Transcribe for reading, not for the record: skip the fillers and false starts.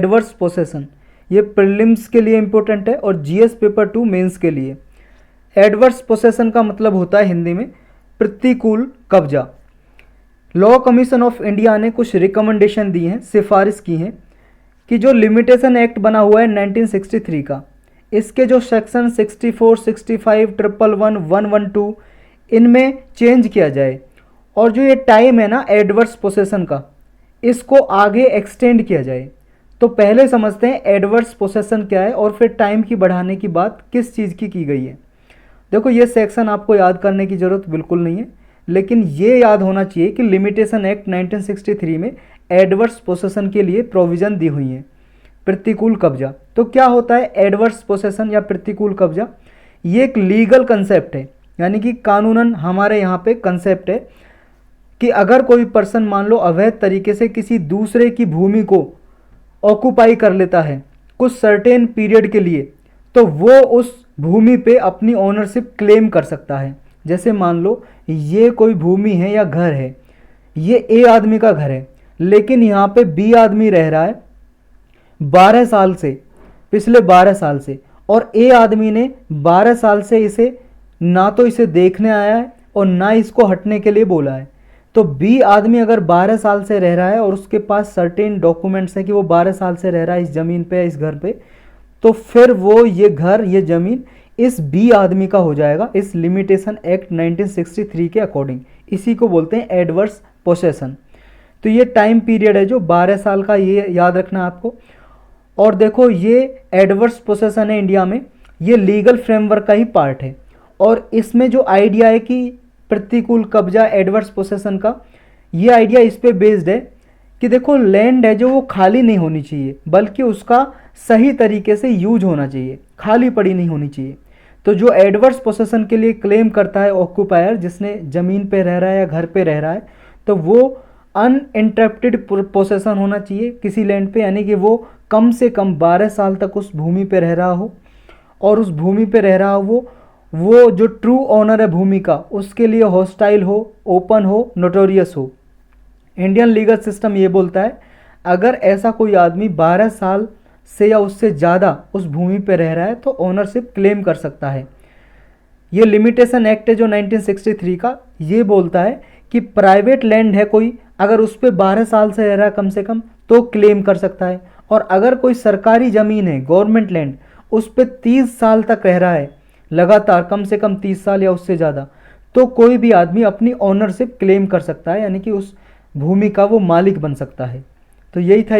Adverse possession, ये prelims के लिए इंपॉर्टेंट है और जीएस पेपर 2 मेंस के लिए। एडवर्स पोसेसन का मतलब होता है हिंदी में प्रतिकूल कब्जा। लॉ कमीशन ऑफ इंडिया ने कुछ रिकमेंडेशन दी हैं, सिफारिश की हैं कि जो लिमिटेशन एक्ट बना हुआ है 1963 का, इसके जो सेक्शन 64, 65, 111, 112 इनमें चेंज किया जाए और जो ये टाइम है ना एडवर्स पोसेसन का, इसको आगे एक्सटेंड किया जाए। तो पहले समझते हैं एडवर्स पोसेसन क्या है और फिर टाइम की बढ़ाने की बात किस चीज़ की गई है। देखो ये सेक्शन आपको याद करने की ज़रूरत बिल्कुल नहीं है, लेकिन ये याद होना चाहिए कि लिमिटेशन एक्ट 1963 में एडवर्स पोसेसन के लिए प्रोविज़न दी हुई है, प्रतिकूल कब्जा। तो क्या होता है एडवर्स पोसेसन या प्रतिकूल कब्जा? ये एक लीगल कंसेप्ट है, यानी कि कानूनन हमारे यहाँ पे कंसेप्ट है कि अगर कोई पर्सन मान लो अवैध तरीके से किसी दूसरे की भूमि को ऑक्यूपाई कर लेता है कुछ सर्टेन पीरियड के लिए, तो वो उस भूमि पे अपनी ओनरशिप क्लेम कर सकता है। जैसे मान लो ये कोई भूमि है या घर है, ये ए आदमी का घर है, लेकिन यहाँ पे बी आदमी रह रहा है 12 साल से, पिछले 12 साल से, और ए आदमी ने 12 साल से इसे ना तो इसे देखने आया है और ना इसको हटने के लिए बोला है। तो बी आदमी अगर 12 साल से रह रहा है और उसके पास सर्टेन डॉक्यूमेंट्स है कि वो 12 साल से रह रहा है इस ज़मीन पे, इस घर पे, तो फिर वो ये घर, ये ज़मीन इस बी आदमी का हो जाएगा इस लिमिटेशन एक्ट 1963 के अकॉर्डिंग। इसी को बोलते हैं एडवर्स पोसेसन। तो ये टाइम पीरियड है जो 12 साल का, ये याद रखना आपको। और देखो ये एडवर्स पोसेसन है इंडिया में, ये लीगल फ्रेमवर्क का ही पार्ट है। और इसमें जो आइडिया है कि प्रतिकूल कब्जा एडवर्स पोसेसन का, ये आइडिया इस पे बेस्ड है कि देखो लैंड है जो वो खाली नहीं होनी चाहिए, बल्कि उसका सही तरीके से यूज होना चाहिए, खाली पड़ी नहीं होनी चाहिए। तो जो एडवर्स पोसेसन के लिए क्लेम करता है ऑक्यूपायर, जिसने ज़मीन पे रह रहा है या घर पे रह रहा है, तो वो अनइंटरप्टेड पोसेसन होना चाहिए किसी लैंड पे, यानी कि वो कम से कम 12 साल तक उस भूमि पे रह रहा हो और उस भूमि पे रह रहा हो वो जो ट्रू ऑनर है भूमि का, उसके लिए हॉस्टाइल हो, ओपन हो, नोटोरियस हो। इंडियन लीगल सिस्टम ये बोलता है अगर ऐसा कोई आदमी 12 साल से या उससे ज़्यादा उस भूमि पे रह रहा है तो ओनरशिप क्लेम कर सकता है। ये लिमिटेशन एक्ट है जो 1963 का, ये बोलता है कि प्राइवेट लैंड है कोई, अगर उस पर 12 साल से रह रहा है कम से कम, तो क्लेम कर सकता है। और अगर कोई सरकारी ज़मीन है, गवर्नमेंट लैंड, उस पर 30 साल तक रह रहा है लगातार, कम से कम 30 साल या उससे ज़्यादा, तो कोई भी आदमी अपनी ओनरशिप क्लेम कर सकता है, यानी कि उस भूमि का वो मालिक बन सकता है। तो यही था।